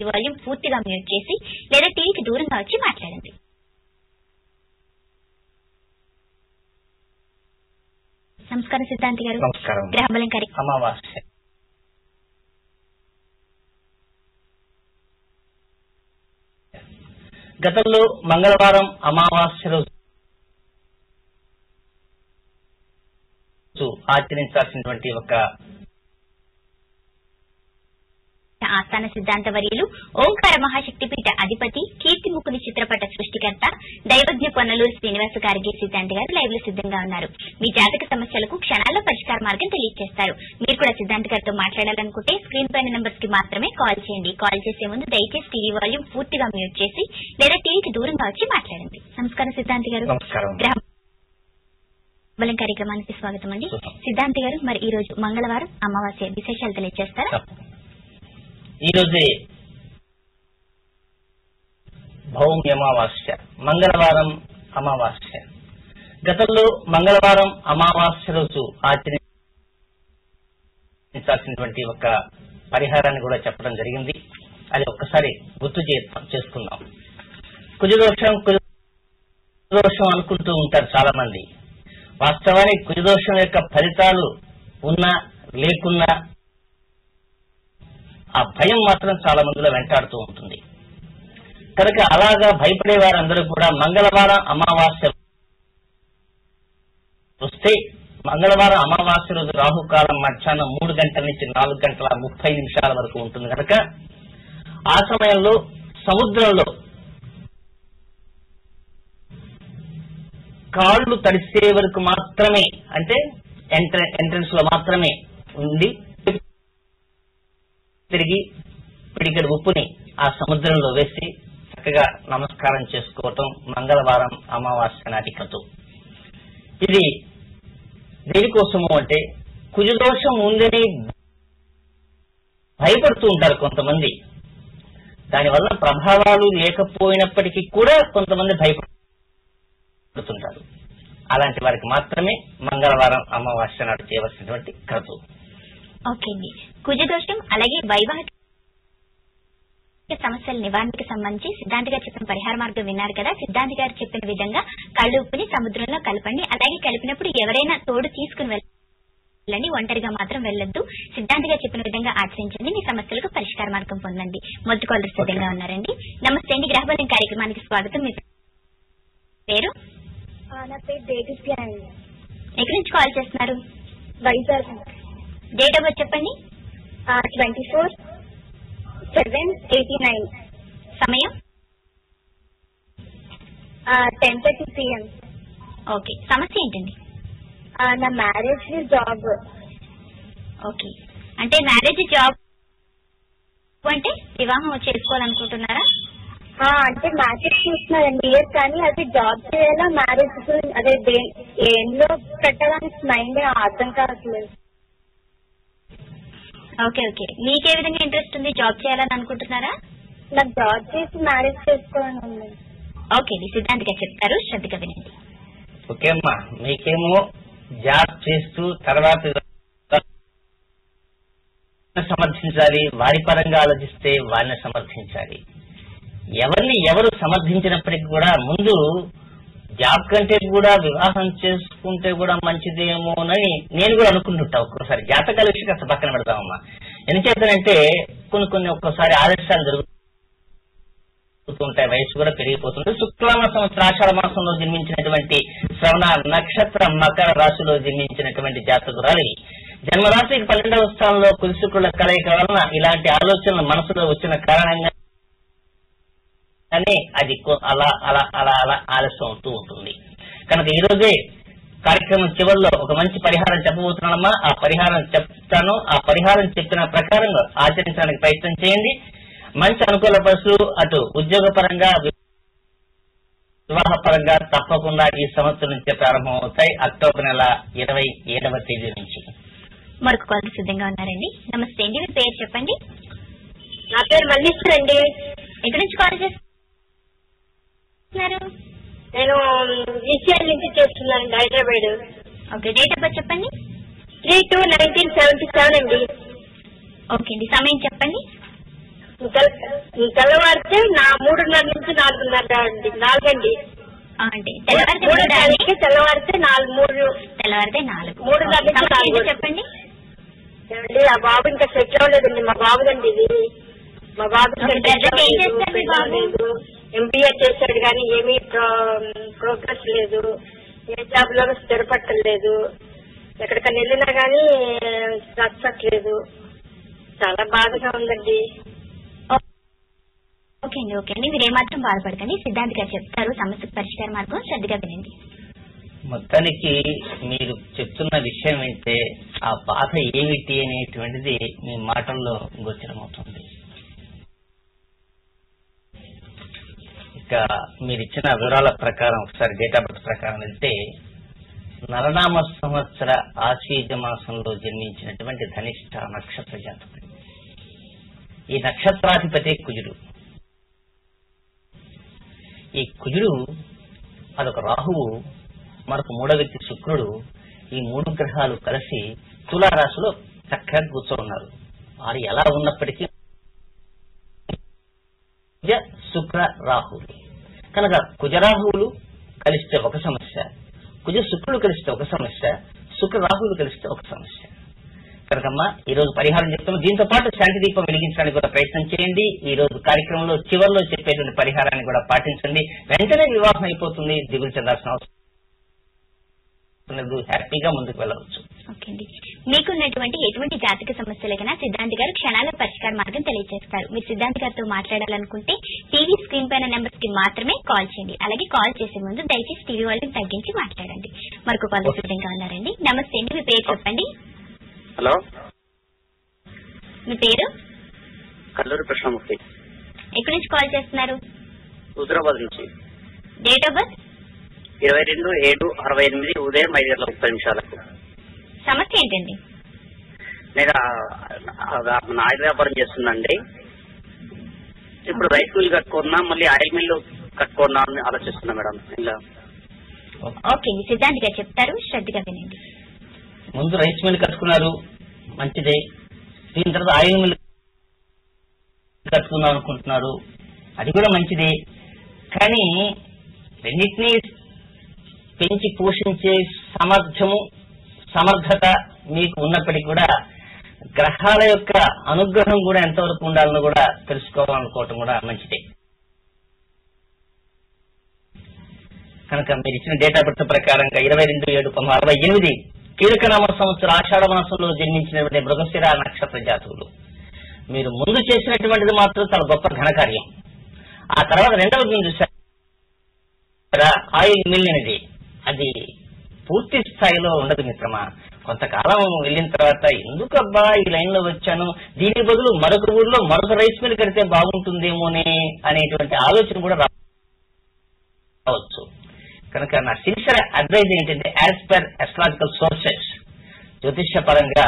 Volume పూర్తిగా mute చేసి లేదా టీవీకి దూరంగా వచ్చి మాట్లాడండి. నమస్కారం సిద్ధాంతి గారు. నమస్కారం. గ్రహబలం అమావాస్య గతంలో మంగళవారం అమావాస్య రోజు ఆచరించాల్సినటువంటి ఒక ఆస్థాన సిద్ధాంత వర్యులు ఓంకార మహాశక్తిపీఠ అధిపతి కీర్తిముఖుని చిత్రపట సృష్టికర్త దైవజ్ఞ పొన్నలూరు శ్రీనివాస గార్గి సిద్ధాంతి గారు లైవ్ లో సిద్ధంగా ఉన్నారు. మీ జాతక సమస్యలకు క్షణాల్లో పరిష్కార మార్గం తెలియజేస్తారు. మీరు కూడా సిద్ధాంతి గారితో మాట్లాడాలనుకుంటే స్క్రీన్ పైన నంబర్స్ కి మాత్రమే కాల్ చేయండి. కాల్ చేసే ముందు దయచేసి టీవీ వాల్యూమ్ పూర్తిగా మ్యూట్ చేసి లేదా టీవీకి దూరంగా వచ్చి మాట్లాడండి. నమస్కారం సిద్ధాంతి గారు. గ్రహబలం కార్యక్రమానికి స్వాగతం అండి. సిద్ధాంతి గారు, మరి ఈ రోజు మంగళవారం అమావాస్య విశేషాలు తెలియజేస్తారా? ఈ రోజే భౌమి అమావాస్య, మంగళవారం అమావాస్య. గతంలో మంగళవారం అమావాస్య రోజు ఆచరించాల్సినటువంటి ఒక పరిహారాన్ని కూడా చెప్పడం జరిగింది. అది ఒక్కసారి గుర్తు చేసుకుందాం. కుజదోషం అనుకుంటూ ఉంటారు చాలా మంది. వాస్తవానికి కుజదోషం యొక్క ఫలితాలు ఉన్నా లేకున్నా ఆ భయం మాత్రం చాలా మందిలో వెంటాడుతూ ఉంటుంది. కనుక అలాగా భయపడే వారందరూ కూడా మంగళవారం అమావాస్య వస్తే, మంగళవారం అమావాస్య రోజు రాహుకాలం మధ్యాహ్నం 3 గంటల నుంచి 4 గంటల 30 నిమిషాల వరకు ఉంటుంది. కనుక ఆ సమయంలో సముద్రంలో కాళ్లు తడిసే వరకు మాత్రమే, అంటే ఎంట్రన్స్ లో మాత్రమే ఉండి తిరిగి పిడికెడు ఉప్పుని ఆ సముద్రంలో వేసి చక్కగా నమస్కారం చేసుకోవటం మంగళవారం అమావాస్య నాటి కథ. ఇది దేనికోసము అంటే కుజదోషం ఉందని భయపడుతూ ఉంటారు కొంతమంది. దానివల్ల ప్రభావాలు లేకపోయినప్పటికీ కూడా కొంతమంది భయపడుతుంటారు. అలాంటి వారికి మాత్రమే మంగళవారం అమావాస్య నాడు చేయవలసినటువంటి కథ. ఓకే అండి. కుజదోషం అలాగే వైవాహిక సమస్యల నివారణకు సంబంధించి సిద్ధాంతి గారు చెప్పిన పరిహార మార్గం విన్నారు కదా. సిద్ధాంతి గారు చెప్పిన విధంగా కళ్ళు ఉప్పుని సముద్రంలో కలపండి. అలాగే కలిపినప్పుడు ఎవరైనా తోడు తీసుకుని వెళ్ళండి, ఒంటరిగా మాత్రం వెళ్ళొద్దు. సిద్ధాంతి గారు చెప్పిన విధంగా ఆచరించండి. మీ సమస్యలకు పరిష్కార మార్గం పొందండి. మొదటి కాలర్ సిద్ధంగా ఉన్నారండి. నమస్తే అండి. గ్రహబలం కార్యక్రమానికి స్వాగతం. మీ పేరు? నా పేరు దేవిశ్రీ అండి. ఎక్కడి నుంచి కాల్ చేస్తున్నారు? వైజాగ్. డేట్ ఆఫ్ బర్త్ చెప్పండి. 24/7/89. సమయం 10:30 PM. ఓకే. సమస్య ఏంటండి? నా మ్యారేజ్, జాబ్. ఓకే. అంటే మ్యారేజ్, జాబ్ అంటే వివాహం చేసుకోవాలనుకుంటున్నారా? అంటే మ్యారేజ్ చూస్తున్నారండి ఇయర్, కానీ అది జాబ్ చేయాలా మ్యారేజ్ అదే ఏంలో పెట్టడానికి మైండ్ అర్థం కావట్లేదు. Okay okay. మీకే విధంగా ఇంట్రెస్ట్ ఉంది? జాబ్ చేయాలని అనుకుంటున్నారా? నాకు జాబ్ చేసి మ్యారేజ్ చేసుకోవాలని ఉంది. ఓకే అండి. సిద్ధాంతి గారు చెప్తారు, శ్రద్ధగా వినండి. ఓకే అమ్మా, మీకేమో జాబ్ చేస్తూ తర్వాత సమర్థించాలి, వారి పరంగా ఆలోచిస్తే వారిని సమర్థించాలి. ఎవరిని ఎవరు సమర్థించినప్పటికీ కూడా ముందు జాబ్ కంటే కూడా వివాహం చేసుకుంటే కూడా మంచిదేమోనని నేను కూడా అనుకుంటుంటా. ఒక్కోసారి జాతకాల విషయం కాస్త పక్కన పెడతామమ్మా. ఎందుచేతనంటే కొన్ని ఒక్కోసారి ఆలస్యాలు జరుగుతుంటాయి, వయసు కూడా పెరిగిపోతుంది. శుక్లామ సంవత్సరం ఆషాఢ మాసంలో జన్మించినటువంటి శ్రవణ నక్షత్ర మకర రాశిలో జన్మించినటువంటి జాతకురాలి జన్మరాశికి 12వ స్థానంలో కులి శుక్రుల కలయిక వలన ఇలాంటి ఆలోచనలు మనసులో వచ్చిన కారణంగా అది అలా అలా అలా అలా ఆలస్యం అవుతూ ఉంటుంది. కనుక ఈ రోజే కార్యక్రమం చివరిలో ఒక మంచి పరిహారం చెప్పబోతున్నానమ్మా. ఆ పరిహారం చెప్తాను. ఆ పరిహారం చెప్పిన ప్రకారంగా ఆచరించడానికి ప్రయత్నం చేయండి. మంచి అనుకూల పరిస్థితులు అటు ఉద్యోగ పరంగా, వివాహ పరంగా తప్పకుండా ఈ సంవత్సరం నుంచే ప్రారంభం అవుతాయి. అక్టోబర్ నెల 27వ తేదీ నుంచి. మరొక కాల్ సిద్ధంగా ఉన్నారండి. నమస్తే అండి. మీ పేరు చెప్పండి. నా పేరు మల్లీశ్వర్ అండి. ఎక్కడి నుంచి కాల్ చేస్తున్నారు? నేను ఈసీఎల్ నుంచి చేస్తున్నానండి, Hyderabad. Okay. Date of birth చెప్పండి. 3/2/1977 అండి. ఓకే అండి. సమయం చెప్పండి. తెల్లవారితే 3:30 నుంచి 4:30 అండి. 4 అండి. తెల్లవారితే 4 తెల్లవారితే 4. 3:30 నుంచి 4 చెప్పండి. ఆ బాబు ఇంకా సెట్ అవ్వలేదండి. మా బాబుదండి ఇది. మా బాబు లేదు. MBA చేశాడు కానీ ఏమీ ప్రోగ్రెస్ లేదు. ఏ జాబ్ లో స్థిరపట్టలేదు. ఎక్కడికైనా వెళ్ళినా కానీ నచ్చట్లేదు. చాలా బాధగా ఉందండి. ఓకే అండి మీరు ఏమాత్రం బాధపడకండి. సిద్ధాంత్ గారు చెప్తారు సమస్యకు పరిష్కార మార్గం, శ్రద్ధగా వినండి. మొత్తానికి మీరు చెప్తున్న విషయం అయితే ఆ బాధ ఏమిటి అనేటువంటిది మీ మాటల్లో గోచరమవుతుంది. ఇక మీరిచ్చిన వివరాల ప్రకారం ఒకసారి డేట్ ఆఫ్ బర్త్ ప్రకారం వెళ్తే నరనామ సంవత్సర ఆశ్వీజ మాసంలో జన్మించినటువంటి ధనిష్ట నక్షత్ర జాతకుడు. ఈ నక్షత్రాధిపతి కుజుడు. ఈ కుజుడు అదొక రాహువు, మరొక మూడో వ్యక్తి శుక్రుడు. ఈ 3 గ్రహాలు కలిసి తులారాశిలో చక్కగా కూర్చోన్నారు. వారు ఎలా ఉన్నప్పటికీ కుజ శుక్ర రాహువులు కనుక కుజరాహువులు కలిస్తే ఒక సమస్య, కుజ శుక్రుడు కలిస్తే ఒక సమస్య, శుక్ర రాహువులు కలిస్తే ఒక సమస్య. కనుకమ్మా ఈ రోజు పరిహారం చెప్తాము. దీంతో పాటు శాంతి దీపం వెలిగించడానికి కూడా ప్రయత్నం చేయండి. ఈ రోజు కార్యక్రమంలో చివరిలో చెప్పేటువంటి పరిహారాన్ని కూడా పాటించండి. వెంటనే వివాహం అయిపోతుంది. దిగులు చెందాల్సిన అవసరం లేదు. హ్యాపీగా ముందుకు వెళ్ళవచ్చు. ఓకే అండి. మీకున్నటువంటి ఎటువంటి జాతక సమస్యలకైనా సిద్ధాంత్ గారు క్షణాల పరిష్కార మార్గం తెలియజేస్తారు. మీరు సిద్ధాంత్ గారితో మాట్లాడాలనుకుంటే టీవీ స్క్రీన్ పైన నెంబర్స్ కి మాత్రమే కాల్ చేయండి. అలాగే కాల్ చేసే ముందు దయచేసి టీవీ వాళ్ళని తగ్గించి మాట్లాడండి. మరొక కాల్ సిద్ధంగా ఉన్నారండి. నమస్తే అండి, మీ పేరు చెప్పండి. హలో, మీ పేరు? కల్లూరి కృష్ణమూర్తి. ఎక్కడి నుంచి కాల్ చేస్తున్నారు? హుజరాబాద్ నుంచి. Date of birth? 22/7/68 ఉదయం 5:30 సమస్య ఏంటండి? నేను ఆయిల్ వ్యాపారం చేస్తున్నాండి. ఇప్పుడు రైస్ మిల్ కట్టుకున్నా, మళ్ళీ ఆయిల్ మిల్లు కట్టుకున్నా అని ఆలోచిస్తున్నా మేడం. ఇలా ఓకే, సిద్ధాంత్ గారు చెప్తారు, శ్రద్ధగా వినండి. ముందు రైస్ మిల్ కట్టుకున్నారు, మంచిదే. దీని తర్వాత ఆయిల్ మిల్ కట్టుకుందాం అనుకుంటున్నారు, అది కూడా మంచిదే. కానీ రెండింటినీ పెంచి పోషించే సమర్థత మీకు ఉన్నప్పటికీ కూడా గ్రహాల యొక్క అనుగ్రహం కూడా ఎంతవరకు ఉండాలని కూడా తెలుసుకోవాలనుకోవటం కూడా మంచిదే. కనుక మీరు ఇచ్చిన డేట్ ఆఫ్ బర్త్ ప్రకారంగా 22/7/68 కీలకనామ సంవత్సర ఆషాఢ మాసంలో జన్మించినటువంటి మృగశిర నక్షత్ర జాతకులు. మీరు ముందు చేసినటువంటిది మాత్రం చాలా గొప్ప ఘనకార్యం. ఆ తర్వాత రెండవది మీరు చూసారా, ఆయిల్ మిల్ అనేది అది పూర్తి స్థాయిలో ఉండదు మిత్రమా. కొంతకాలం వెళ్ళిన తర్వాత ఎందుకబ్బా ఈ లైన్ లో వచ్చాను, దీని బదులు మరొక ఊర్లో మరొక రైస్ మిల్ కడితే బాగుంటుందేమోనే అనేటువంటి ఆలోచన కూడా రావచ్చు. కనుక నా సిన్సియర్ అడ్వైజ్ ఏంటంటే, యాజ్ పర్ అస్ట్రాలజికల్ సోర్సెస్, జ్యోతిష్య పరంగా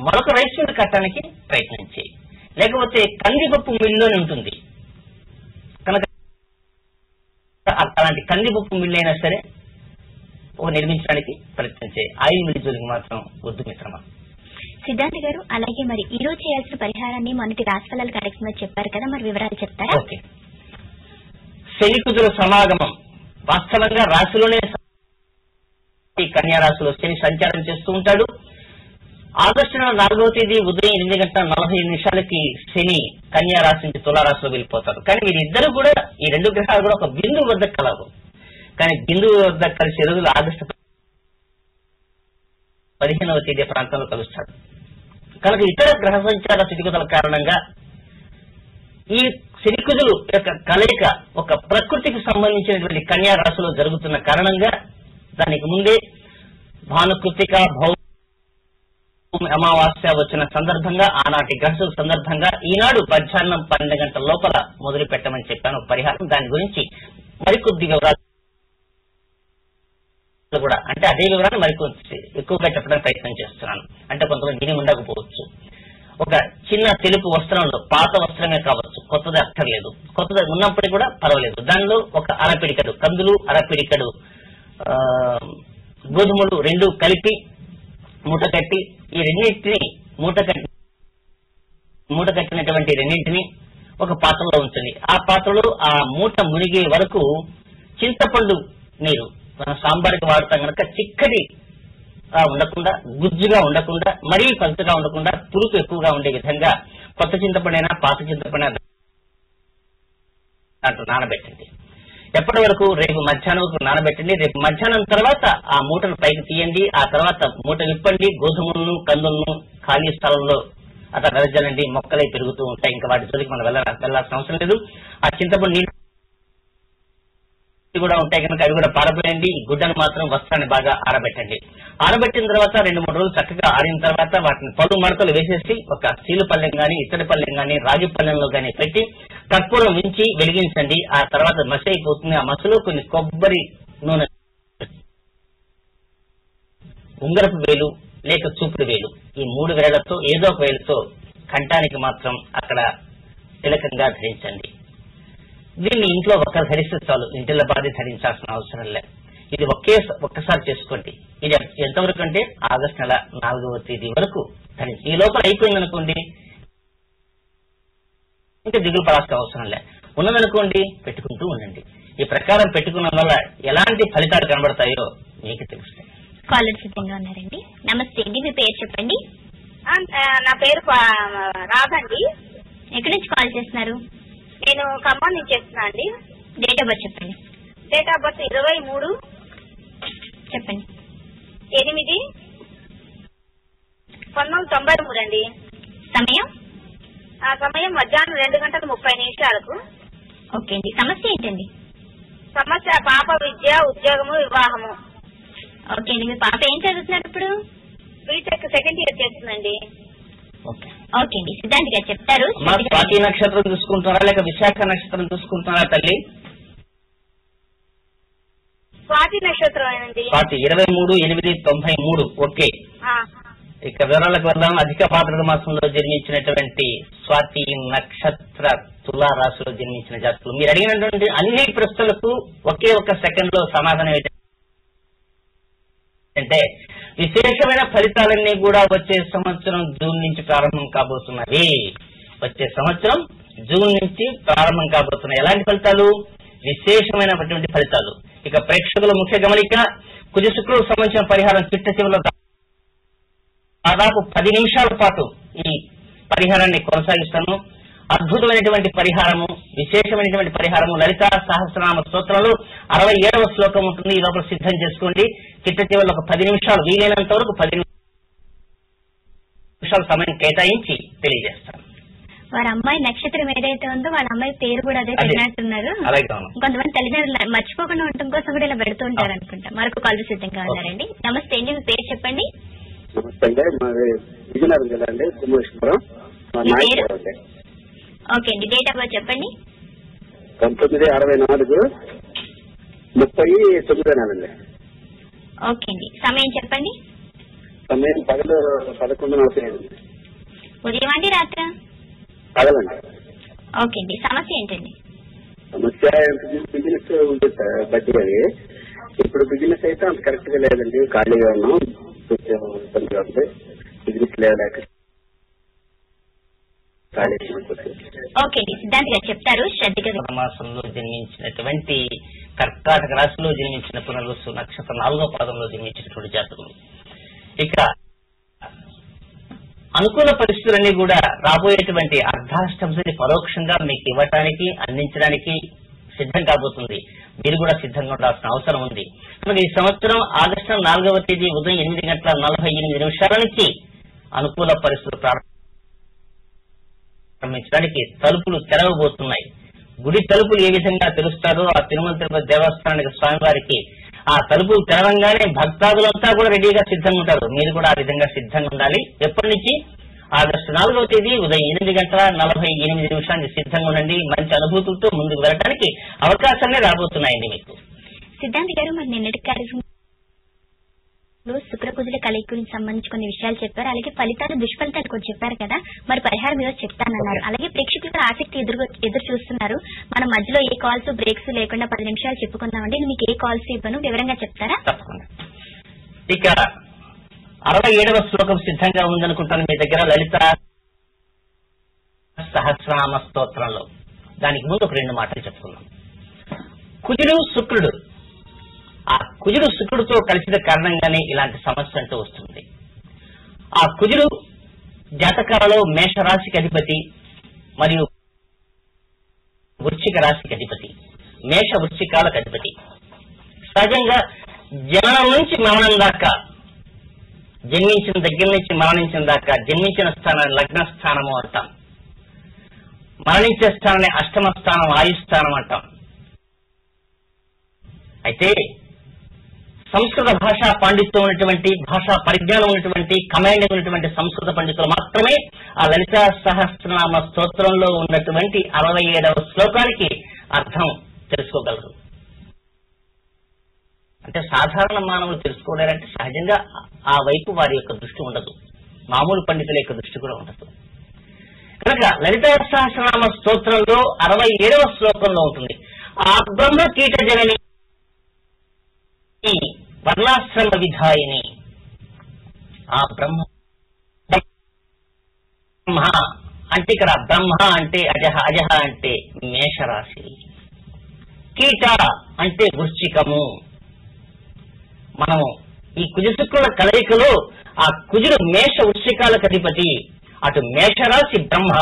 మరొక రైస్ మిల్ కట్టడానికి ప్రయత్నం చేయి. లేకపోతే కందిపప్పు మిల్లులోనే ఉంటుంది కనుక అలాంటి కందిపప్పు మిల్లు అయినా సరే నిర్మించడానికి ప్రయత్నం చేయి. ఆయిల్ మిల్ జోలికి మాత్రం వద్దు మిత్రమా. సిద్ధాంత్ గారు, అలాగే మరి ఈ రోజు చేయాల్సిన పరిహారాన్ని మొన్నటి రాశిఫలాల కార్యక్రమంలో చెప్పారు కదా, మరి వివరాలు చెప్తారా? ఓకే. శనికుజుల సమాగమం. వాస్తవంగా రాశిలోనే కన్యా రాశిలో శని సంచారం చేస్తూ ఉంటాడు. ఆగస్టు 4వ తేదీ ఉదయం 8:45 శని కన్యా రాశి నుంచి తులారాశిలో వెళ్ళిపోతారు. కానీ వీరిద్దరూ కూడా, ఈ 2 గ్రహాలు కూడా ఒక బిందువు వద్ద కలవు. కానీ బిందువు వద్ద కలిసే రోజులు ఆగస్టు 15వ తేదీ ప్రాంతంలో కలుస్తాడు. కనుక ఇతర గ్రహ సంచార స్థితిగతుల కారణంగా ఈ శనికుజులు యొక్క కలయిక ఒక ప్రకృతికి సంబంధించినటువంటి కన్యా రాశిలో జరుగుతున్న కారణంగా దానికి ముందే భానుకృతిక అమావాస్య వచ్చిన సందర్భంగా, ఆనాటి గ్రహ సందర్భంగా ఈనాడు మధ్యాహ్నం 12 గంటల లోపల మొదలు పెట్టమని చెప్పాను పరిహారం. దాని గురించి మరికొద్ది వివరాలు కూడా, అంటే అదే వివరాన్ని మరికొద్ది ఎక్కువగా చెప్పడానికి ప్రయత్నం చేస్తున్నాను. అంటే కొంతమంది విని ఉండకపోవచ్చు. ఒక చిన్న తెలుపు వస్త్రంలో, పాత వస్త్రమే కావచ్చు, కొత్తది అక్కర్లేదు, కొత్తది ఉన్నప్పటికీ కూడా పర్వాలేదు, దానిలో ఒక అరపిడికడు కందులు, అరపిడికడు గోధుమలు 2 కలిపి మూట కట్టి, ఈ రెండింటిని మూట కట్టినటువంటి రెండింటిని ఒక పాత్రలో ఉంచండి. ఆ పాత్రలో ఆ మూట మునిగే వరకు చింతపండు నీరు మనం సాంబార్కి వాడతాం కనుక చిక్కటి ఉండకుండా, గుజ్జుగా ఉండకుండా, మరీ పలుచగా ఉండకుండా, పులుపు ఎక్కువగా ఉండే విధంగా కొత్త చింతపండైనా పాత చింతపండు దాంట్లో నానబెట్టండి. ఎప్పటి వరకు? రేపు మధ్యాహ్నం వరకు నానబెట్టండి. రేపు మధ్యాహ్నం తర్వాత ఆ మూటను పైకి తీయండి. ఆ తర్వాత మూట విప్పండి. గోధుమలను, కందులను ఖాళీ స్థలంలో అట్లా వెదజల్లండి. మొక్కలే పెరుగుతూ ఉంటాయి. ఇంకా వాటి జోలికి మనం వెళ్లాల్సిన అవసరం లేదు. ఆ చింతపండు నీళ్ళు కూడా ఉంటాయి కనుక అవి కూడా పారబోయండి. గుడ్డను మాత్రం వస్త్రాన్ని బాగా ఆరబెట్టండి. ఆరబెట్టిన తర్వాత 2-3 రోజులు చక్కగా ఆరిన తర్వాత వాటిని పలు మడతలు వేసేసి ఒక స్టీలు పళ్ళెం గానీ, ఇత్తడి పళ్ళెం గానీ, రాగి పళ్ళెంలో గానీ పెట్టి కర్పూరం ఉంచి వెలిగించండి. ఆ తర్వాత మసి అయిపోతుంది. ఆ మసలో కొన్ని కొబ్బరి నూనె, ఉంగరపు వేలు లేక చూపుడు వేలు, ఈ 3 వేళ్లతో ఏదో ఒక వేలుతో కంఠానికి మాత్రం అక్కడ తిలకంగా ధరించండి. దీన్ని ఇంట్లో ఒకరు ధరిస్తే చాలు, ఇంటిలో బాధ ధరించాల్సిన అవసరం లేదు. ఇది ఒక్కసారి చేసుకోండి. ఇది ఎంతవరకు అంటే ఆగస్టు నెల 4వ తేదీ వరకు ధరించి, ఈ లోపల అయిపోయిందనుకోండి ఇంకా దిగులు పడాల్సిన అవసరం లేదు. ఉన్నదనుకోండి పెట్టుకుంటూ ఉండండి. ఈ ప్రకారం పెట్టుకున్న వల్ల ఎలాంటి ఫలితాలు కనబడతాయో మీకు తెలుస్తాయి. కాలర్ సిద్ధంగా ఉన్నారండి. నమస్తే అండి, మీ పేరు చెప్పండి. నా పేరు రాధండి. ఎక్కడి నుంచి కాల్ చేస్తున్నారు? నేను ఖమ్మం నుంచి చేస్తున్నా అండి. డేట్ ఆఫ్ బర్త్ చెప్పండి. డేట్ ఆఫ్ బర్త్ 23 చెప్పండి. 8/1993 అండి. సమయం? ఆ సమయం మధ్యాహ్నం 2:30 ఓకే అండి. సమస్య ఏంటండి? సమస్య పాప విద్య, ఉద్యోగము, వివాహము. ఓకే అండి. మీ పాప ఏం చదువుతున్నారు ఇప్పుడు? బీటెక్ సెకండ్ ఇయర్ చేస్తుందండి. ఓకే అండి. సిద్ధాంత్ గారు చెప్తారు. స్వాతి నక్షత్రం చూసుకుంటున్నారా లేక విశాఖ నక్షత్రం చూసుకుంటున్నారా తల్లి? స్వాతి నక్షత్రం అండి. స్వాతి 23/8/93. ఓకే, ఇక వివరాలకు వెళ్దాం. అధిక భాద్రపద మాసంలో జన్మించినటువంటి స్వాతి నక్షత్ర తులారాశిలో జన్మించిన జాతకులు మీరు అడిగినటువంటి అన్ని ప్రశ్నలకు ఒకే ఒక సెకండ్ లో సమాధానం ఏంటంటే విశేషమైన ఫలితాలన్నీ కూడా వచ్చే సంవత్సరం జూన్ నుంచి ప్రారంభం కాబోతున్నవి. వచ్చే సంవత్సరం జూన్ నుంచి ప్రారంభం కాబోతున్నాయి. ఎలాంటి ఫలితాలు? విశేషమైనటువంటి ఫలితాలు. ఇక ప్రేక్షకుల ముఖ్య గమనిక, కుజ శుక్రులకు సంబంధించిన పరిహారం చిట్ట చివరిలో దాదాపు 10 నిమిషాల పాటు ఈ పరిహారాన్ని కొనసాగిస్తాను. అద్భుతమైనటువంటి పరిహారము, విశేషమైనటువంటి పరిహారము. లలితా సహస్రనామ స్తోత్రంలో 67వ శ్లోకం ఉంటుంది. ఈ లోపల సిద్ధం చేసుకోండి. చిట్ట చివరిలో ఒక 10 నిమిషాలు, వీలైనంత వరకు 10 నిమిషాలు సమయం కేటాయించి తెలియజేస్తాను. వారి అమ్మాయి నక్షత్రం ఏదైతే ఉందో వాళ్ళ అమ్మాయి పేరు కూడా అదే పెట్టినట్టున్నారు. కొంతమంది తల్లిదండ్రులు మర్చిపోకుండా ఉండటం కోసం కూడా ఇలా పెడుతూ ఉంటారు అనుకుంటా. మరొక కాల్ సిద్ధంగా ఉన్నారండి. నమస్తే అండి, మీ పేరు చెప్పండి. నమస్తే అండి, మాది విజయనగరం జిల్లా అండి, కుమ్మేశ్వరం. ఓకే అండి. డేట్ ఆఫ్ బర్త్ చెప్పండి. 1964 30/9 ఓకే అండి. సమయం చెప్పండి. సమయం పగలు 11:45. ఉదయం అండి, రాత్ర? పగలండి. ఓకే అండి. సమస్య ఏంటండి? సమస్య బిజినెస్ ఉంటుంది సార్, బట్టి అది ఇప్పుడు బిజినెస్ అయితే అంత కరెక్ట్ గా లేదండి. ఖాళీగా ఉన్నాం, ఇబ్బందిగా ఉంది. బిజినెస్ లేక ఓకే అండి. సిద్ధాంత్ గారు చెప్తారు, శ్రద్ధగా. మాసంలో జన్మించినటువంటి కర్కాటక రాశిలో జన్మించిన పునర్వసు నక్షత్రం 4వ పాదంలో జన్మించినటువంటి జాతకులు ఇక అనుకూల పరిస్థితులన్నీ కూడా రాబోయేటువంటి అర్ధాష్టమి పరోక్షంగా మీకు ఇవ్వటానికి, అందించడానికి సిద్ధం కాబోతుంది. మీరు కూడా సిద్ధంగా ఉండాల్సిన అవసరం ఉంది. మనకి ఈ సంవత్సరం ఆగస్టు 4వ తేదీ ఉదయం 8:48 నుంచి అనుకూల పరిస్థితులు ప్రారంభించడానికి తలుపులు తెరవబోతున్నాయి. గుడి తలుపులు ఏ విధంగా తెరుస్తారో ఆ తిరుమల తిరుపతి దేవస్థానానికి స్వామివారికి ఆ తలుపులు తెరవంగానే భక్తాదులంతా కూడా రెడీగా సిద్ధంగా ఉంటారు. మీరు కూడా ఆ విధంగా సిద్ధంగా ఉండాలి. ఎప్పటి నుంచి? ఆగస్టు 4వ తేదీ ఉదయం 8:48 సిద్ధంగా ఉండండి. మంచి అనుభూతులతో ముందుకు వెళ్ళడానికి అవకాశాలే రాబోతున్నాయండి మీకు. సిద్ధాంత్ గారు, మరి నిన్నటి కార్యక్రమంలో శుక్ర కుజుల కలయిక గురించి సంబంధించి కొన్ని విషయాలు చెప్పారు. అలాగే ఫలితాలు, దుష్ఫలితాలు కూడా చెప్పారు కదా. మరి పరిహారం ఈరోజు చెప్తానన్నారు. అలాగే ప్రేక్షకులు ఆసక్తి ఎదురు చూస్తున్నారు. మన మధ్యలో ఏ కాల్స్ బ్రేక్స్ లేకుండా 10 నిమిషాలు చెప్పుకుందామండి. మీకు ఏ కాల్స్ ఇవ్వను, వివరంగా చెప్తారా? తప్పకుండా. ఇక 67వ శ్లోకం సిద్ధంగా ఉందనుకుంటాను మీ దగ్గర. లలిత సహస్రనామ స్తోత్రంలో. దానికి ముందు ఒక 2 మాటలు చెప్పుకుందాం. కుజుడు శుక్రుడు, ఆ కుజుడు శుక్రుడితో కలిసిన కారణంగానే ఇలాంటి సమస్య అంటూ వస్తుంది. ఆ కుజుడు జాతకాలలో మేషరాశికి అధిపతి మరియు వృశ్చిక రాశికి అధిపతి, మేష వృశ్చికాలకు అధిపతి. సహజంగా జననం నుంచి మరణం దాకా, జన్మించిన దగ్గర నుంచి మరణించిన దాకా, జన్మించిన స్థానాన్ని లగ్న స్థానము అంటాం, మరణించే స్థానాన్ని అష్టమ స్థానం, ఆయుస్థానం అంటాం. అయితే సంస్కృత భాషా పాండిత్యం ఉన్నటువంటి, భాషా పరిజ్ఞానం ఉన్నటువంటి, కమాండింగ్ ఉన్నటువంటి సంస్కృత పండితులు మాత్రమే ఆ లలితా సహస్రనామ స్తోత్రంలో ఉన్నటువంటి 67వ శ్లోకానికి అర్థం తెలుసుకోగలరు. అంటే సాధారణ మానవులు తెలుసుకోలేరంటే సహజంగా ఆ వైపు వారి యొక్క దృష్టి ఉండదు, మామూలు పండితుల యొక్క దృష్టి కూడా ఉండదు. కనుక లలితా సహస్రనామ స్తోత్రంలో 67వ శ్లోకంలో ఉంటుంది, ఆ బ్రహ్మ కీట జనని వర్ణాశ్రమ విధాయిని. ఆ బ్రహ్మ అంటే ఇక్కడ బ్రహ్మ అంటే అజహ, అజహ అంటే మేషరాశి, కీట అంటే వృశ్చికము. మనము ఈ కుజశుక్రుల కలయికలో ఆ కుజుడు మేష వృశ్చికాలకు అధిపతి. అటు మేషరాశి బ్రహ్మ,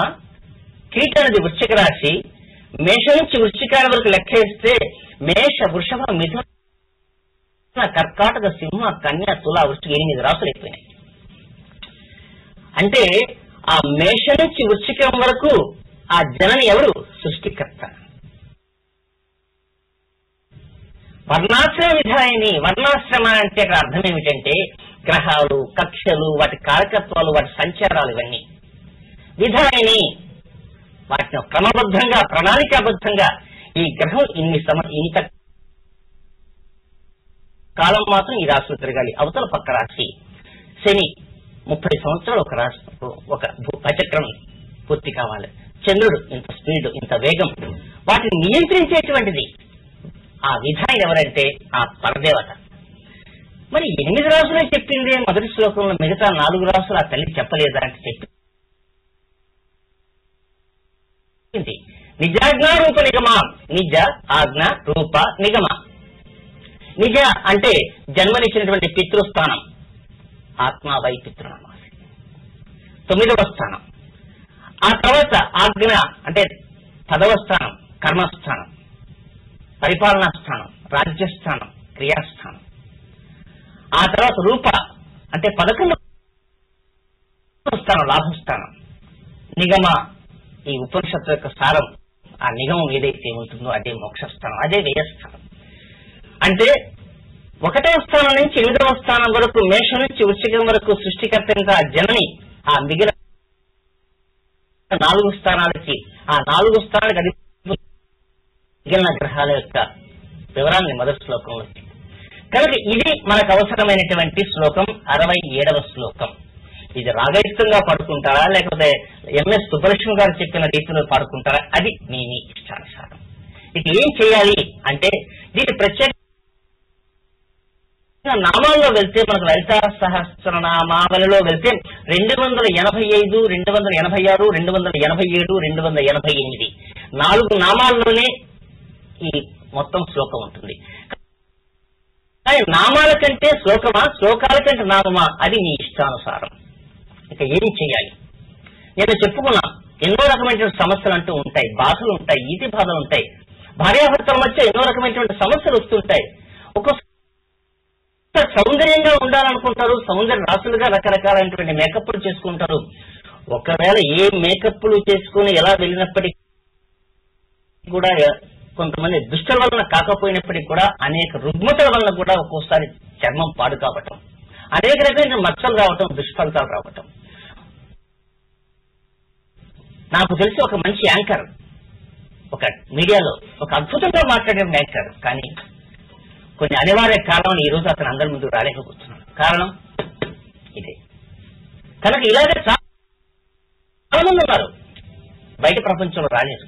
కీట అనేది వృశ్చిక రాశి. మేష నుంచి వృశ్చికాల వరకు లెక్క వేస్తే మేష, వృషభ, మిథున, కర్కాటక, సింహ, కన్య, తుల, వృశ్చిక 8 రాశులు అయిపోయినాయి. అంటే ఆ మేష నుంచి వృశ్చికం వరకు ఆ జనని ఎవరు? సృష్టికర్త. వర్ణాశ్రమ విధాయిని. వర్ణాశ్రమ అంటే అక్కడ అర్థం ఏమిటంటే గ్రహాలు, కక్షలు, వాటి కారకత్వాలు, వాటి సంచారాలు, ఇవన్నీ. విధాయిని, వాటిని క్రమబద్ధంగా, ప్రణాళికాబద్ధంగా ఈ గ్రహం ఇంత కాలం మాత్రం ఈ రాశిలో తిరగాలి, అవతల పక్క రాశి శని 30 సంవత్సరాలు ఒక రాశి, ఒక భూచక్రం పూర్తి కావాలి. చంద్రుడు ఇంత స్పీడ్, ఇంత వేగం, వాటిని నియంత్రించేటువంటిది ఆ విధానం ఎవరంటే ఆ పరదేవత. మరి 8 రాసులే చెప్పింది మొదటి శ్లోకంలో, మిగతా 4 రాసులు ఆ తల్లి చెప్పలేదా అంటే చెప్పింది. నిజాజ్ఞా రూప నిగమ. నిజ, ఆజ్ఞ, రూప, నిగమ. నిజ అంటే జన్మనిచ్చినటువంటి పితృస్థానం, ఆత్మ వై పితృనామాసి 9వ స్థానం. ఆ తర్వాత ఆజ్ఞ అంటే 10వ స్థానం, కర్మస్థానం, పరిపాలనా స్థానం, రాజ్యస్థానం, క్రియాస్థానం. ఆ తర్వాత రూప అంటే 11వ స్థానం, లాభస్థానం. నిగమ ఈ ఉపనిషత్తు యొక్క సారం, ఆ నిగమం ఏదైతే ఉంటుందో అదే మోక్షస్థానం, అదే వ్యయస్థానం. అంటే 1వ స్థానం నుంచి 8వ స్థానం వరకు, మేషం నుంచి వృశ్చికం వరకు సృష్టికర్త ఆ జనని. ఆ మిగిలిన 4 స్థానాలకి, ఆ 4 స్థానాలకు మిగిలిన గ్రహాల యొక్క వివరాన్ని మొదటి శ్లోకంలో. కనుక ఇది మనకు అవసరమైనటువంటి శ్లోకం, 67వ శ్లోకం. ఇది రాగయుక్తంగా పాడుకుంటారా లేకపోతే ఎంఎస్ సుబ్బలక్ష్మి గారు చెప్పిన రీతిలో పాడుకుంటారా, అది మీ ఇష్టానుసారం. ఇక ఏం చేయాలి అంటే దీని ప్రత్యేక నామాల్లో వెళ్తే మనకు లలితా సహస్రనామావళిలో వెళ్తే 285, 286, 287, 288 4 నామాల్లోనే ఈ మొత్తం శ్లోకం ఉంటుంది. కానీ నామాల కంటే శ్లోకమా, శ్లోకాల కంటే నామమా, అది మీ ఇష్టానుసారం. ఇక ఏం చేయాలి? నేను చెప్పుకున్నా, ఎన్నో రకమైన సమస్యలు అంటూ ఉంటాయి, బాధలు ఉంటాయి, ఈతి బాధలు ఉంటాయి, భార్యాభర్తల మధ్య ఎన్నో రకమైనటువంటి సమస్యలు వస్తుంటాయి. ఒక్కొక్క సౌందర్యంగా ఉండాలనుకుంటారు, సౌందర్య రాసులుగా రకరకాలైనటువంటి మేకప్లు చేసుకుంటారు. ఒకవేళ ఏ మేకప్లు చేసుకుని ఎలా వెళ్ళినప్పటికీ కూడా కొంతమంది దుష్టుల వలన కాకపోయినప్పటికీ కూడా అనేక రుగ్మతల వలన కూడా ఒక్కోసారి చర్మం పాడు కావటం, అనేక రకమైన మచ్చలు రావటం, దుష్ఫలితాలు రావటం. నాకు తెలిసి ఒక మంచి యాంకర్, ఒక మీడియాలో ఒక అద్భుతంగా మాట్లాడే యాంకర్, కానీ కొన్ని అనివార్య కారణం ఈ రోజు అతను అందరి ముందు రాలేకపోతున్నాడు. కారణం ఇదే. కనుక ఇలాగే చాలా మంది ఉన్నారు, బయట ప్రపంచంలో రాలేదు.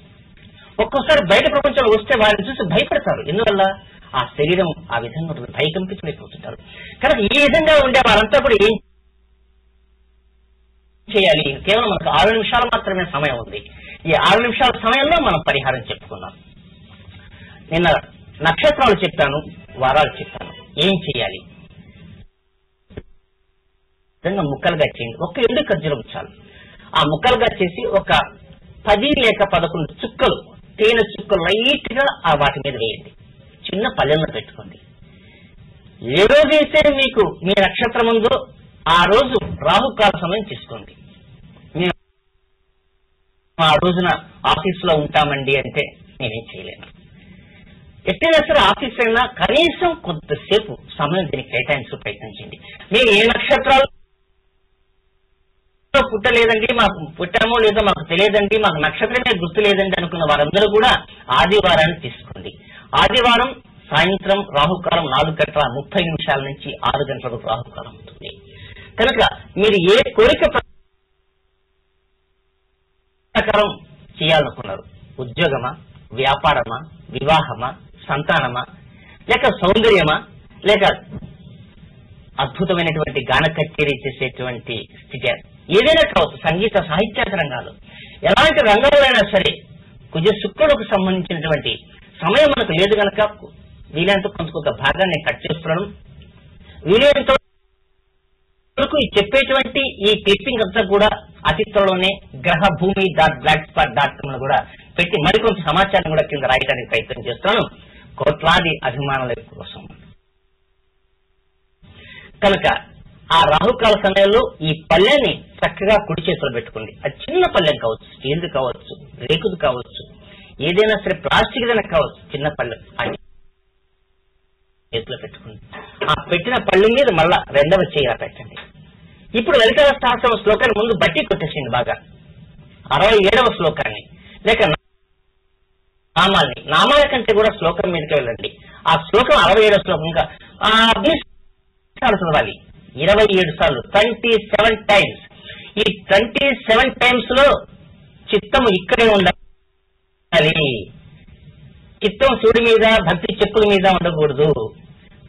ఒక్కోసారి బయట ప్రపంచంలో వస్తే వారిని చూసి భయపడతారు. ఎందువల్ల? ఆ శరీరం ఆ విధంగా ఉంటుంది, భయకంపితులైపోతుంటారు. కనుక ఈ విధంగా ఉండే వారంతా కూడా ఏం చేయాలి? కేవలం మనకు 6 నిమిషాలు మాత్రమే సమయం ఉంది. ఈ 6 నిమిషాల సమయంలో మనం పరిహారం చెప్పుకున్నాం. నిన్న నక్షత్రాలు చెప్పాను, వారాలు చెప్పాను. ఏం చేయాలి? ముక్కలుగా చేయండి. ఒక 2 ఖర్జూరం చాలు. ఆ ముక్కలుగా చేసి ఒక 10 లేక 11 చుక్కలు, తేనె చుక్కలు లైట్ గా ఆ వాటి మీద వేయండి. చిన్న పల్లెల్లో పెట్టుకోండి. ఏ రోజైతే మీకు మీ నక్షత్రం ఉందో ఆ రోజు రాహుకాల సమయం తీసుకోండి. మేము ఆ రోజున ఆఫీసులో ఉంటామండి అంటే నేనేం చేయలేను. ఎట్టైనా సరే ఆఫీస్ అయినా కనీసం కొద్దిసేపు సమయం దీనికి కేటాయించు ప్రయత్నం చేయండి. మీరు ఏ నక్షత్రాలు పుట్టలేదండి, మాకు పుట్టామో లేదో మాకు తెలియదండి, మాకు నక్షత్రమే గుర్తు లేదండి అనుకున్న వారందరూ కూడా ఆదివారాన్ని తీసుకోండి. ఆదివారం సాయంత్రం రాహుకాలం 4:30 నుంచి 6 గంటల వరకు రాహుకాలం ఉంటుంది. కనుక మీరు ఏ కోరిక ప్రకారం చేయాలనుకున్నారు, ఉద్యోగమా, వ్యాపారమా, వివాహమా, సంతానమా, లేక సౌందర్యమా, లేక అద్భుతమైనటువంటి గాన కచేరీ చేసేటువంటి స్థితి, ఏదైనా కావచ్చు, సంగీత సాహిత్యాక రంగాలు, ఎలాంటి రంగంలోనైనా సరే కుజ శుక్రులకు సంబంధించినటువంటి సమయం మనకు లేదు కనుక వీలైనంత కొంత భాగాన్ని కట్ చేస్తున్నాను. వీలైనంత వరకు చెప్పేటువంటి ఈ క్లిప్పింగ్ అంతా కూడా అతి త్వరలోనే grahbhoomi.blogspot.com కూడా పెట్టి మరికొంత సమాచారం కూడా కింద రాయడానికి ప్రయత్నం చేస్తున్నాను, కోట్లాది అభిమానుల కోసం. కనుక ఆ రాహుకాల సమయంలో ఈ పల్లెని చక్కగా కుడి చేతిలో పెట్టుకోండి. అది చిన్న పల్లెం కావచ్చు, స్టీల్ది కావచ్చు, రేకుది కావచ్చు, ఏదైనా సరే ప్లాస్టిక్ దైనా కావచ్చు, చిన్న పల్లె చేతిలో పెట్టుకోండి. ఆ పెట్టిన పళ్ళు మీద మళ్ళా 2వ చేయ పెట్టండి. ఇప్పుడు లలితా సహస్రం శ్లోకాన్ని ముందు బట్టి కొట్టేసింది బాగా. 67వ శ్లోకాన్ని లేక నామాల కంటే కూడా శ్లోకం మీదకి వెళ్ళండి. ఆ శ్లోకం 67వ శ్లోకంగా చదవాలి 27 సార్లు, 27 టైమ్స్. ఈ 27 టైమ్స్ లో చిత్తము ఇక్కడే ఉండాలి. చిత్తం శివుడి మీద, భక్తి చెప్పుల మీద ఉండకూడదు.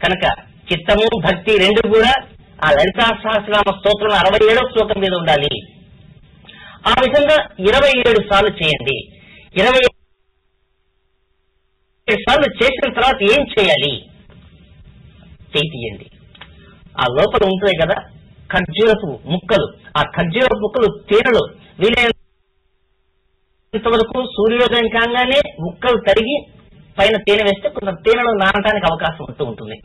కనుక చిత్తము భక్తి 2 కూడా ఆ లలితా సహస్రనామ స్తోత్రం 67వ శ్లోకం మీద ఉండాలి. ఆ విధంగా 27 సార్లు చేయండి. 27 సార్లు చేసిన తర్వాత ఏం చేయాలి? తీయండి. ఆ లోపల ఉంటాయి కదా ఖర్జూరపు ముక్కలు, ఆ ఖర్జూరపు ముక్కలు తేనెలు వీలైనంత వరకు సూర్యోదయం కాగానే ముక్కలు తరిగి పైన తేనె వేస్తే కొంత తేనెలు నానడానికి అవకాశం ఉంటుంది.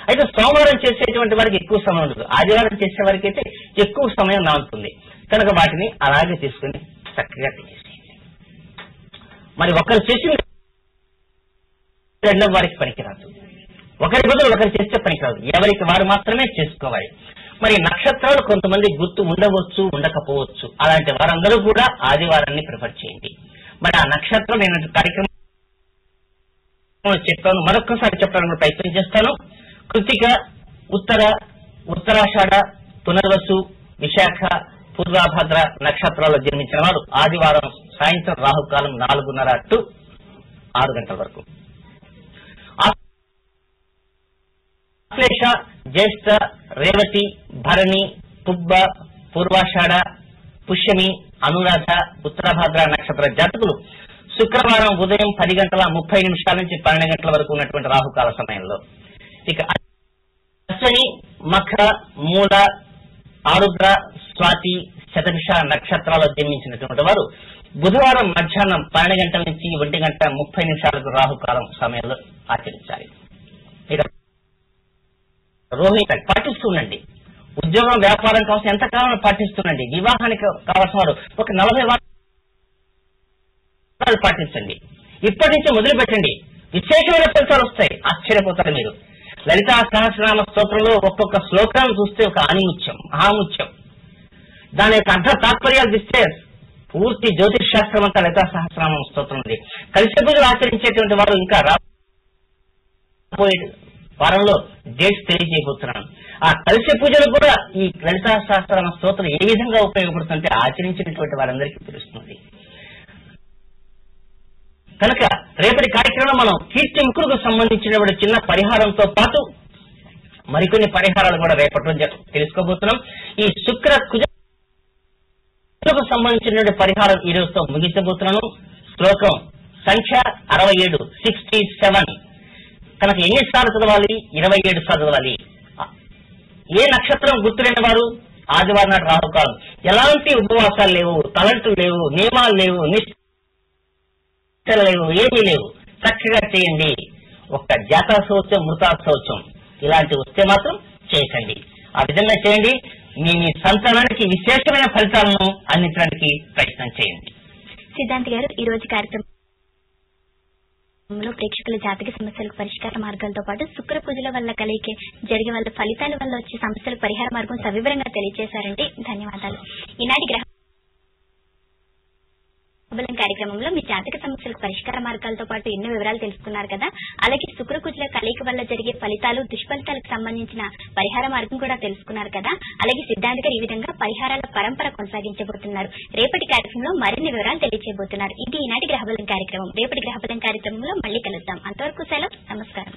అయితే సోమవారం చేసేటువంటి వారికి ఎక్కువ సమయం ఉండదు, ఆదివారం చేసే వారికి అయితే ఎక్కువ సమయం నానుతుంది. కనుక వాటిని అలాగే తీసుకుని చక్కగా తినేసేయండి. మరి ఒకరు చేసింది 2వ వారికి పనికిరాదు, ఒకరి బదులు ఒకరు చేస్తే పనికిరాదు, ఎవరికి వారు మాత్రమే చేసుకోవాలి. మరి నక్షత్రాలు కొంతమంది గుర్తు ఉండవచ్చు, ఉండకపోవచ్చు. అలాంటి వారందరూ కూడా ఆదివారాన్ని ప్రిఫర్ చేయండి. మరి ఆ నక్షత్రం నేను కార్యక్రమం చెప్పాను, మరొక్కసారి చెప్పడానికి ప్రయత్నం చేస్తాను. కృతిక, ఉత్తరాషాఢ, పునర్వసు, విశాఖ, పూర్వభద్ర నక్షత్రాల్లో జన్మించిన వారు ఆదివారం సాయంత్రం రాహుకాలం 4:30 to 6 గంటల వరకు. ఆశ్లేష, జ్యేష్ఠ, రేవతి, భరణి, పుబ్బ, పూర్వాషాఢ, పుష్యమి, అనురాధ, ఉత్తరభద్ర నక్షత్ర జాతకులు శుక్రవారం ఉదయం 10:30 నుంచి 12 గంటల వరకు ఉన్నటువంటి రాహుకాల సమయంలో. ఇక అశ్వని, మఖ, మూల, ఆరుద్ర, స్వాతి, శతభిష నక్షత్రాల్లో జన్మించినటువంటి వారు బుధవారం మధ్యాహ్నం 12 గంటల నుంచి 1:30 రాహుకాలం సమయంలో ఆచరించాలి. ఇక రోహిణి పాటిస్తుండండి. ఉద్యోగం, వ్యాపారం కావాల్సిన ఎంతకాలం పాటిస్తుండండి. వివాహానికి కావాల్సిన వారు ఒక 40 వారాలు పాటించండి. ఇప్పటి నుంచి మొదలు పెట్టండి, విశేషమైన ఫలితాలు వస్తాయి, ఆశ్చర్యపోతారు మీరు. లలితా సహస్రనామ స్తోత్రంలో ఒక్కొక్క శ్లోకాన్ని చూస్తే ఒక ఆనిముత్యం, మహాముత్యం. దాని యొక్క అర్థ తాత్పర్యాలు తీస్తే పూర్తి జ్యోతిష్ శాస్త్రం అంతా లలితా సహస్రనామ స్తోత్రం ఉంది. కలిసి పూజలు ఆచరించేటువంటి వారు ఇంకా రాబోయే వారంలో డేట్స్ తెలియజేయబోతున్నాను. ఆ కలిసి పూజలు కూడా ఈ లలితా సహస్రనామ స్తోత్రం ఏ విధంగా ఉపయోగపడుతుంటే ఆచరించినటువంటి వారందరికీ తెలుస్తుంది. కనుక రేపటి కార్యక్రమంలో మనం కీర్తి ముక్కులకు సంబంధించినటువంటి చిన్న పరిహారంతో పాటు మరికొన్ని పరిహారాలు కూడా రేపటి రోజు తెలుసుకోబోతున్నాం. ఈ శుక్ర కుజ కు సంబంధించిన పరిహారం ఈ రోజుతో ముగించబోతున్నాను. శ్లోకం సంఖ్య 67 67. కనుక ఎన్నిసార్లు చదవాలి? 27 సార్లు చదవాలి. ఏ నక్షత్రం గుర్తులేని వారు ఆదివారం నాడు రాహుకాలం. ఎలాంటి ఉపవాసాలు లేవు, తలంట్లు లేవు, నియమాలు లేవు, నిష్ఠలు లేవు, ఏమీ లేవు. చక్కగా చేయండి. ఒక్క జాతా శౌచం, మృతా శౌచం ఇలాంటివి వస్తే మాత్రం చేయకండి. ఆ విధంగా చేయండి. మీ సంతానానికి విశేషమైన ఫలితాలను అందించడానికి ప్రయత్నం చేయండి. సిద్ధాంత్ గారు, ఈ రోజు కార్యక్రమంలో ప్రేక్షకుల జాతక సమస్యలకు పరిష్కార మార్గాలతో పాటు శుక్ర పూజల వల్ల కలిగే జరిగే వల్ల ఫలితాల వల్ల వచ్చే సమస్యలకు పరిహార మార్గం సవివరంగా తెలియజేశారండి. ధన్యవాదాలు. ఈనాటి గ్రహ కార్యక్రమంలో మీ జాతక సమస్యలకు పరిష్కార మార్గాలతో పాటు ఎన్నో వివరాలు తెలుసుకున్నారు కదా. అలాగే శుక్రకుజుల కలయిక వల్ల జరిగే ఫలితాలు, దుష్ఫలితాలకు సంబంధించిన పరిహార మార్గం కూడా తెలుసుకున్నారు కదా. అలాగే సిద్ధాంత్ గారు ఈ విధంగా పరిహారాల పరంపర కొనసాగించబోతున్నారు. రేపటి కార్యక్రమంలో మరిన్ని వివరాలు తెలియజేయబోతున్నారు. ఇది ఈనాటి గ్రహబలం కార్యక్రమం. రేపటి గ్రహబలం కార్యక్రమంలో మళ్ళీ కలుద్దాం. అంతవరకు సెలవు. నమస్కారం.